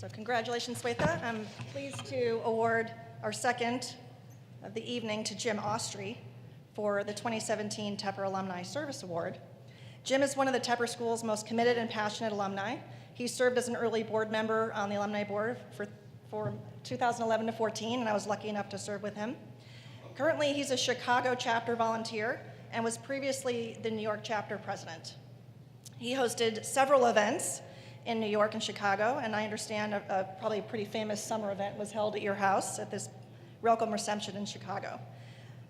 So congratulations, Swetha. I'm pleased to award our second of the evening to Jim Ostry for the 2017 Tepper Alumni Service Award. Jim is one of the Tepper School's most committed and passionate alumni. He served as an early board member on the alumni board for 2011 to 14, and I was lucky enough to serve with him. Currently, he's a Chicago chapter volunteer and was previously the New York chapter president. He hosted several events in New York and Chicago, and I understand probably a pretty famous summer event was held at your house at this welcome reception in Chicago.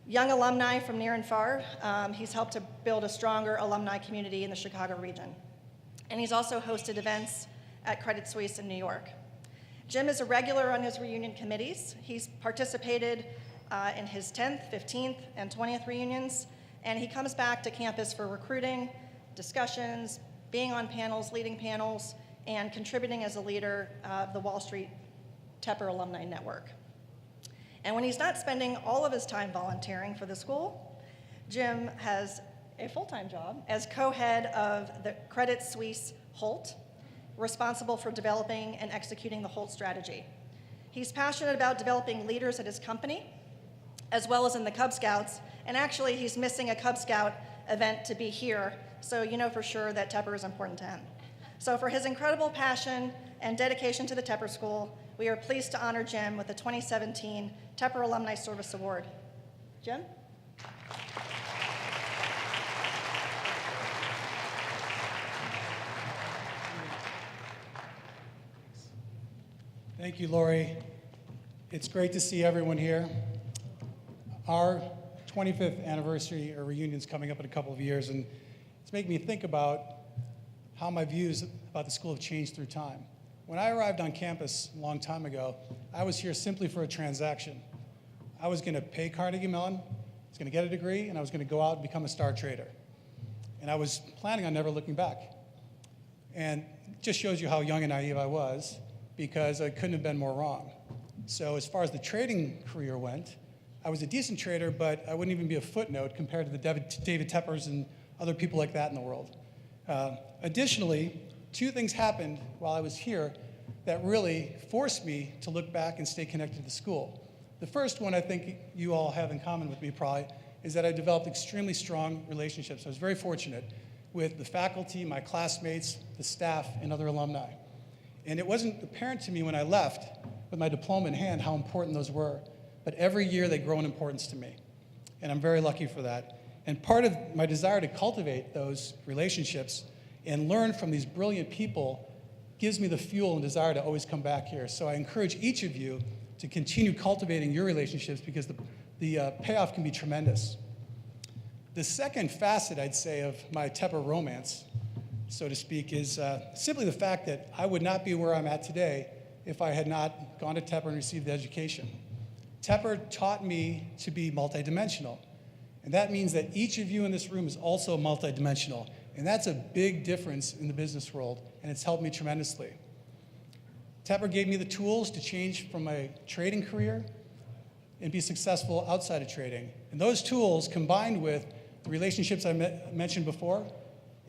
Young alumni from near and far, he's helped to build a stronger alumni community in the Chicago region. And he's also hosted events at Credit Suisse in New York. Jim is a regular on his reunion committees. He's participated in his 10th, 15th, and 20th reunions, and he comes back to campus for recruiting, discussions, being on panels, leading panels, and contributing as a leader of the Wall Street Tepper Alumni Network. And when he's not spending all of his time volunteering for the school, Jim has a full-time job as co-head of the Credit Suisse Holt, responsible for developing and executing the Holt strategy. He's passionate about developing leaders at his company, as well as in the Cub Scouts, and actually he's missing a Cub Scout event to be here, so you know for sure that Tepper is important to him. So for his incredible passion and dedication to the Tepper School, we are pleased to honor Jim with the 2017 Tepper Alumni Service Award. Jim? Thank you, Lori. It's great to see everyone here. Our 25th anniversary or reunion is coming up in a couple of years, and it's making me think about how my views about the school have changed through time. When I arrived on campus a long time ago, I was here simply for a transaction. I was going to pay Carnegie Mellon, I was going to get a degree, and I was going to go out and become a star trader. And I was planning on never looking back. And it just shows you how young and naive I was, because I couldn't have been more wrong. So as far as the trading career went, I was a decent trader, but I wouldn't even be a footnote compared to the David Teppers and other people like that in the world. Additionally, two things happened while I was here that really forced me to look back and stay connected to the school. The first one I think you all have in common with me probably is that I developed extremely strong relationships. I was very fortunate with the faculty, my classmates, the staff, and other alumni. And it wasn't apparent to me when I left with my diploma in hand how important those were. But every year they grow in importance to me. And I'm very lucky for that. And part of my desire to cultivate those relationships and learn from these brilliant people gives me the fuel and desire to always come back here. So I encourage each of you to continue cultivating your relationships, because the payoff can be tremendous. The second facet, I'd say, of my Tepper romance, so to speak, is simply the fact that I would not be where I'm at today if I had not gone to Tepper and received the education. Tepper taught me to be multidimensional. And that means that each of you in this room is also multidimensional. And that's a big difference in the business world, and it's helped me tremendously. Tepper gave me the tools to change from a trading career and be successful outside of trading. And those tools, combined with the relationships I mentioned before,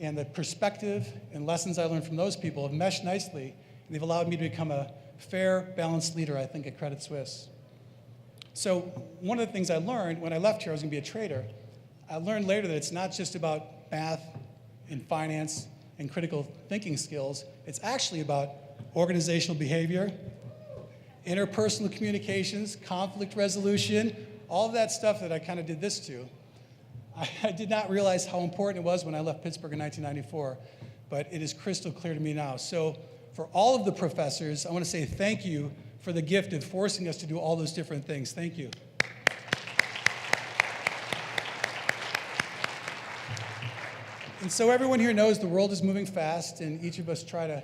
and the perspective and lessons I learned from those people, have meshed nicely, and they've allowed me to become a fair, balanced leader, I think, at Credit Suisse. So one of the things I learned when I left here, I was going to be a trader. I learned later that it's not just about math and finance and critical thinking skills. It's actually about organizational behavior, interpersonal communications, conflict resolution, all of that stuff that I kind of did this to. I did not realize how important it was when I left Pittsburgh in 1994, but it is crystal clear to me now. So for all of the professors, I want to say thank you for the gift of forcing us to do all those different things. Thank you. And so everyone here knows the world is moving fast, and each of us try to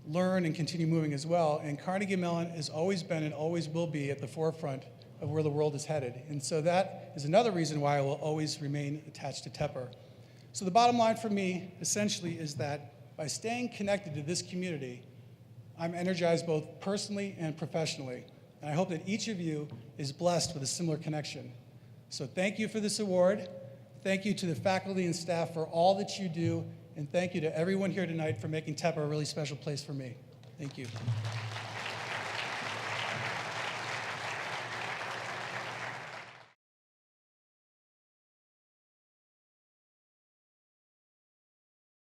learn and continue moving as well. And Carnegie Mellon has always been and always will be at the forefront of where the world is headed. And so that is another reason why I will always remain attached to Tepper. So the bottom line for me, essentially, is that by staying connected to this community, I'm energized both personally and professionally. And I hope that each of you is blessed with a similar connection. So thank you for this award. Thank you to the faculty and staff for all that you do. And thank you to everyone here tonight for making Tepper a really special place for me. Thank you.